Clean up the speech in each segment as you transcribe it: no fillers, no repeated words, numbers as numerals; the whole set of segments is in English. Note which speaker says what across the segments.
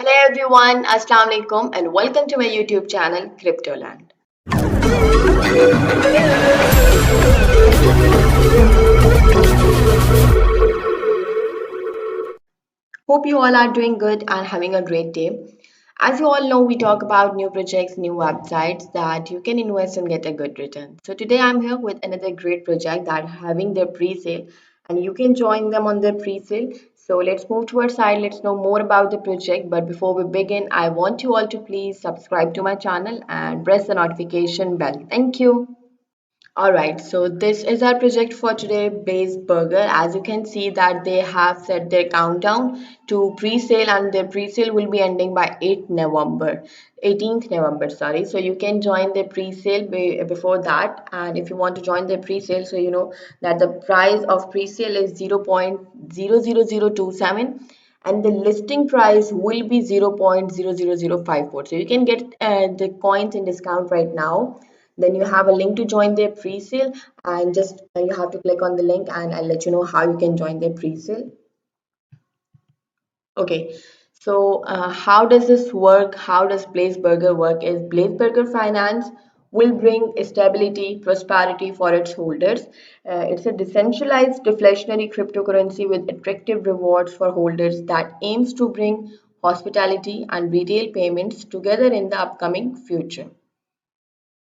Speaker 1: Hello everyone, Assalamu alaikum and welcome to my YouTube channel Cryptoland. Hope you all are doing good and having a great day. As you all know, we talk about new projects, new websites that you can invest and get a good return. So today I'm here with another great project that are having their pre-sale and you can join them on their pre-sale. So let's move to our side. Let's know more about the project. But before we begin, I want you all to please subscribe to my channel and press the notification bell. Thank you. All right, so this is our project for today, Blaze Burger. As you can see that they have set their countdown to pre-sale and their pre-sale will be ending by 18th November, sorry. So you can join the pre-sale before that. And if you want to join the pre-sale, so you know that the price of pre-sale is 0.00027 and the listing price will be 0.00054. So you can get the coins in discount right now. Then you have a link to join their pre-sale and just you have to click on the link and I'll let you know how you can join their pre-sale. Okay, so how does this work? How does Blaze Burger work? Is Blaze Burger Finance will bring stability, prosperity for its holders. It's a decentralized, deflationary cryptocurrency with attractive rewards for holders that aims to bring hospitality and retail payments together in the upcoming future.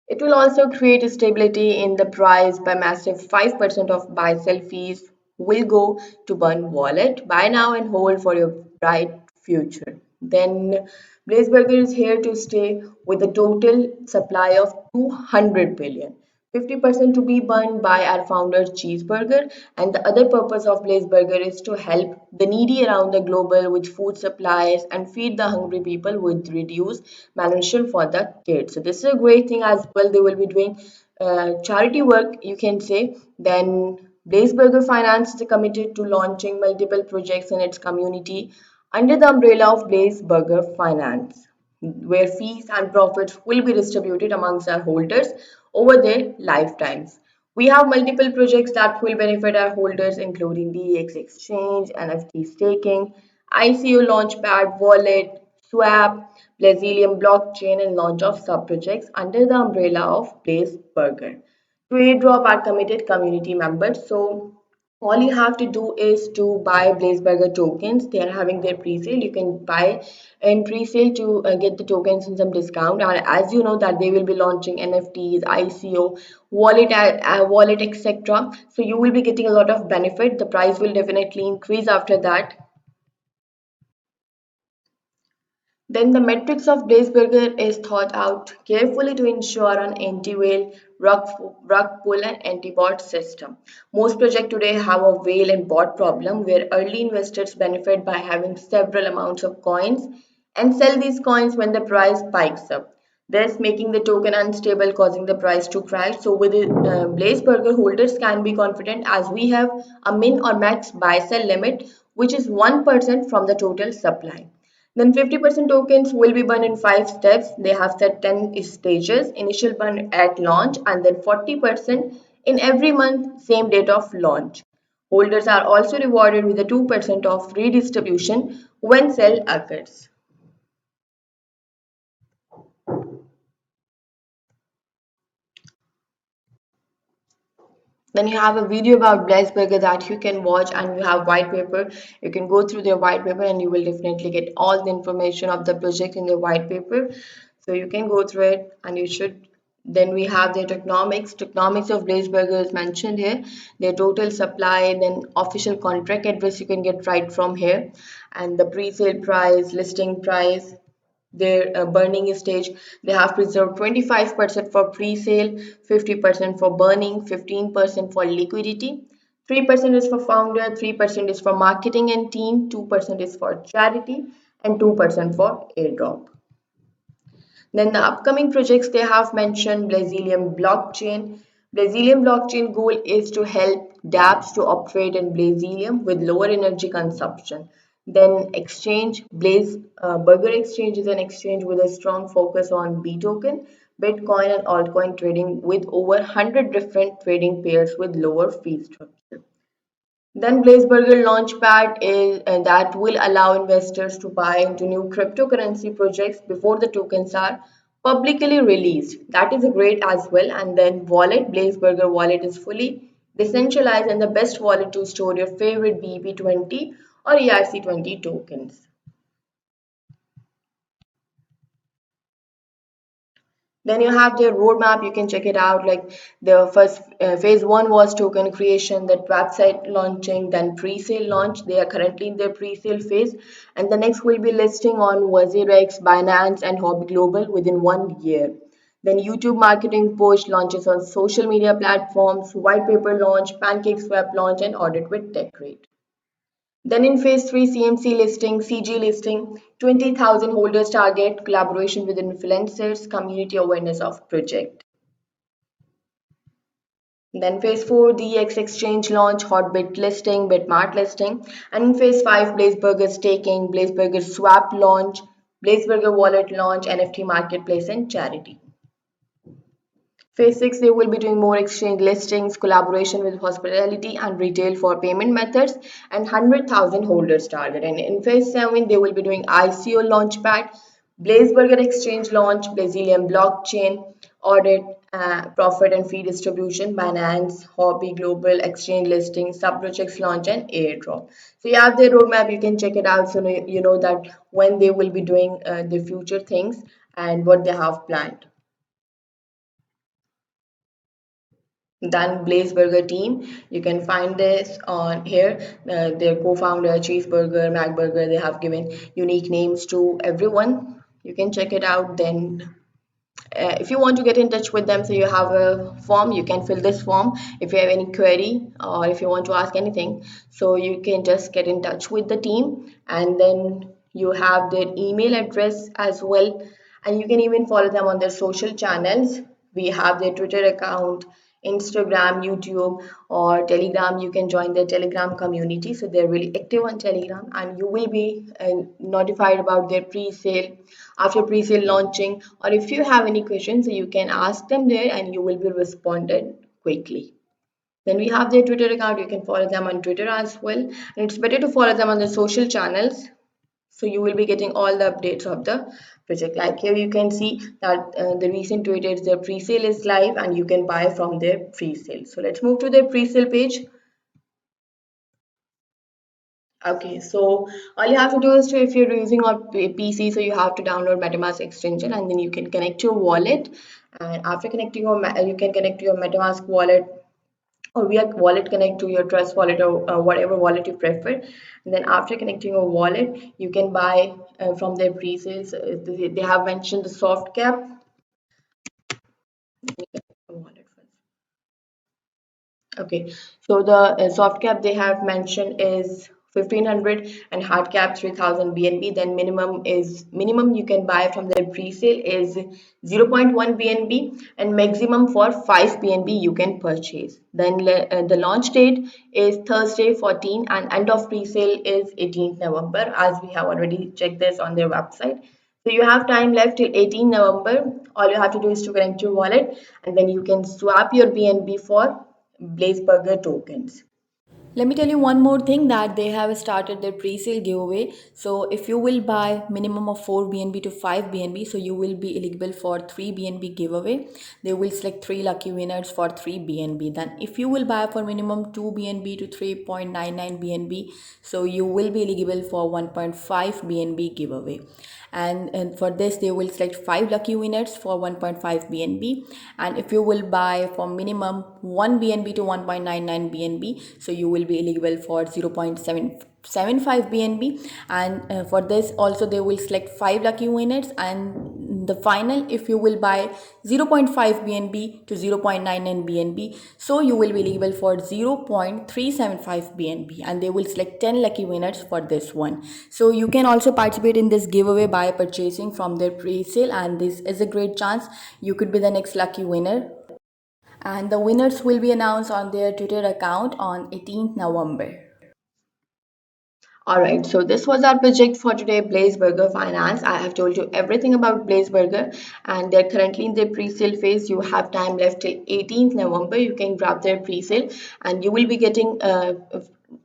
Speaker 1: It will also create stability in the price by massive 5% of buy sell fees will go to one wallet. Buy now and hold for your bright future. Then Blazeburger is here to stay with a total supply of 200 billion. 50% to be burned by our founder Cheeseburger, and the other purpose of Blaze Burger is to help the needy around the global with food supplies and feed the hungry people with reduced malnutrition for the kids. So this is a great thing as well. They will be doing charity work, you can say. Then Blaze Burger Finance is committed to launching multiple projects in its community under the umbrella of Blaze Burger Finance, where fees and profits will be distributed amongst our holders over their lifetimes. We have multiple projects that will benefit our holders, including DEX Exchange, NFT staking, ICO Launchpad Wallet, Swap, Brazilian blockchain, and launch of sub projects under the umbrella of Blaze Burger. To airdrop our committed community members. So all you have to do is to buy Blazeburger tokens. They are having their pre-sale. You can buy in pre-sale to get the tokens in some discount. And as you know that they will be launching NFTs, ICO, wallet, etc. So you will be getting a lot of benefit. The price will definitely increase after that. Then the metrics of Blazeburger is thought out carefully to ensure an anti-whale, rug pull and anti-bot system. Most projects today have a whale and bot problem where early investors benefit by having several amounts of coins and sell these coins when the price spikes up, thus making the token unstable, causing the price to crash. So with Blaze Burger, holders can be confident as we have a min or max buy sell limit, which is 1% from the total supply. Then 50% tokens will be burned in 5 steps. They have set 10 stages. Initial burn at launch and then 40% in every month, same date of launch. Holders are also rewarded with a 2% of redistribution when sell occurs. Then you have a video about Blazeburger that you can watch and you have white paper. You can go through their white paper and you will definitely get all the information of the project in the white paper. So you can go through it and you should. Then we have their tokenomics. Tokenomics of Blazeburger is mentioned here. Their total supply, then official contract address you can get right from here. And the pre-sale price, listing price, their burning stage. They have preserved 25% for pre-sale, 50% for burning, 15% for liquidity, 3% is for founder, 3% is for marketing and team, 2% is for charity, and 2% for airdrop. Then the upcoming projects they have mentioned Brazilian blockchain. Brazilian blockchain goal is to help dApps to operate in Brazilium with lower energy consumption. Then exchange, Blaze Burger Exchange is an exchange with a strong focus on B token, Bitcoin and altcoin trading with over 100 different trading pairs with lower fee structure. Then Blazeburger Launchpad is that will allow investors to buy into new cryptocurrency projects before the tokens are publicly released. That is great as well. And then Wallet, Blazeburger Wallet is fully decentralized and the best wallet to store your favorite BEP20 or ERC20 tokens. Then you have their roadmap, you can check it out. Like the first phase one was token creation, that website launching, then pre-sale launch. They are currently in their pre-sale phase. And the next will be listing on WazirX, Binance, and Hobby Global within 1 year. Then YouTube marketing push launches on social media platforms, white paper launch, pancake swap launch, and audit with TechRate. Then in phase 3, CMC listing, CG listing, 20,000 holders target, collaboration with influencers, community awareness of project. Then phase 4, DX exchange launch, Hotbit listing, Bitmart listing. And in phase 5, Blazeburger staking, Blazeburger swap launch, Blazeburger wallet launch, NFT marketplace, and charity. Phase 6, they will be doing more exchange listings, collaboration with hospitality and retail for payment methods, and 100,000 holders target. And in phase 7, they will be doing ICO launchpad, Blazeburger exchange launch, Brazilian blockchain, audit, profit and fee distribution, Binance, Hobby Global, exchange listing, sub-projects launch, and airdrop. So you have their roadmap, you can check it out so you know that when they will be doing the future things and what they have planned. Then Blazeburger team. You can find this on here. Their co-founder, Cheeseburger, Macburger, they have given unique names to everyone. You can check it out. Then, if you want to get in touch with them, so you have a form, you can fill this form if you have any query or if you want to ask anything. So you can just get in touch with the team, and then you have their email address as well, and you can even follow them on their social channels. We have their Twitter account, Instagram, YouTube, or Telegram. You can join their Telegram community. So they're really active on Telegram, and you will be notified about their pre-sale, after pre-sale launching, or if you have any questions, you can ask them there, and you will be responded quickly. Then we have their Twitter account. You can follow them on Twitter as well, and it's better to follow them on the social channels so you will be getting all the updates of the project. Like here you can see that the recent tweeted their pre-sale is live and you can buy from their pre-sale. So let's move to their pre-sale page. Okay, so all you have to do is to, if you're using a PC, so you have to download MetaMask extension and then you can connect your wallet, and after connecting your you can connect your MetaMask wallet or via wallet, connect to your Trust wallet or whatever wallet you prefer. And then after connecting your wallet, you can buy from their pre-sales. They have mentioned the soft cap. Wallet first. Okay, so the soft cap they have mentioned is 1500 and hard cap 3000 BNB. Then minimum you can buy from their pre-sale is 0.1 BNB and maximum for 5 BNB you can purchase. Then the launch date is Thursday 14 and end of pre-sale is 18th November, as we have already checked this on their website. So you have time left till 18 November. All you have to do is to connect your wallet and then you can swap your BNB for Blazeburger tokens. Let me tell you one more thing, that they have started their pre-sale giveaway. So if you will buy minimum of 4 BNB to 5 BNB, so you will be eligible for 3 BNB giveaway. They will select 3 lucky winners for 3 BNB. Then if you will buy for minimum 2 BNB to 3.99 BNB, so you will be eligible for 1.5 BNB giveaway. And for this they will select 5 lucky winners for 1.5 BNB, and if you will buy for minimum 1 BNB to 1.99 BNB, so you will be eligible for 0.75 BNB, and for this also they will select 5 lucky winners, and the final, if you will buy 0.5 BNB to 0.99 BNB, so you will be eligible for 0.375 BNB, and they will select 10 lucky winners for this one. So you can also participate in this giveaway by purchasing from their pre-sale, and this is a great chance you could be the next lucky winner, and the winners will be announced on their Twitter account on 18th November. All right, so this was our project for today, Blazeburger Finance. I have told you everything about Blazeburger, and they're currently in their pre-sale phase. You have time left till 18th November. You can grab their pre-sale, and you will be getting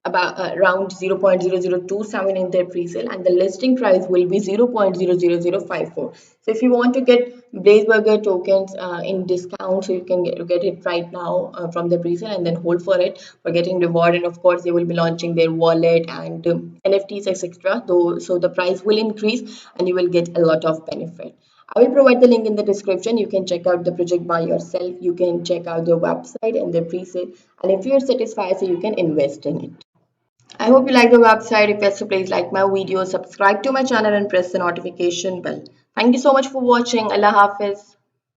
Speaker 1: about around 0.0027 in their pre-sale, and the listing price will be 0.00054. So if you want to get Blaze Burger tokens in discount, so you can get it right now from the pre-sale and then hold for it for getting reward. And of course they will be launching their wallet and NFTs, etc. Though, so the price will increase and you will get a lot of benefit. I will provide the link in the description. You can check out the project by yourself. You can check out their website and their pre-sale. And if you're satisfied, so you can invest in it. I hope you like the website. If yes, so please like my video, subscribe to my channel and press the notification bell. Thank you so much for watching. Allah Hafiz.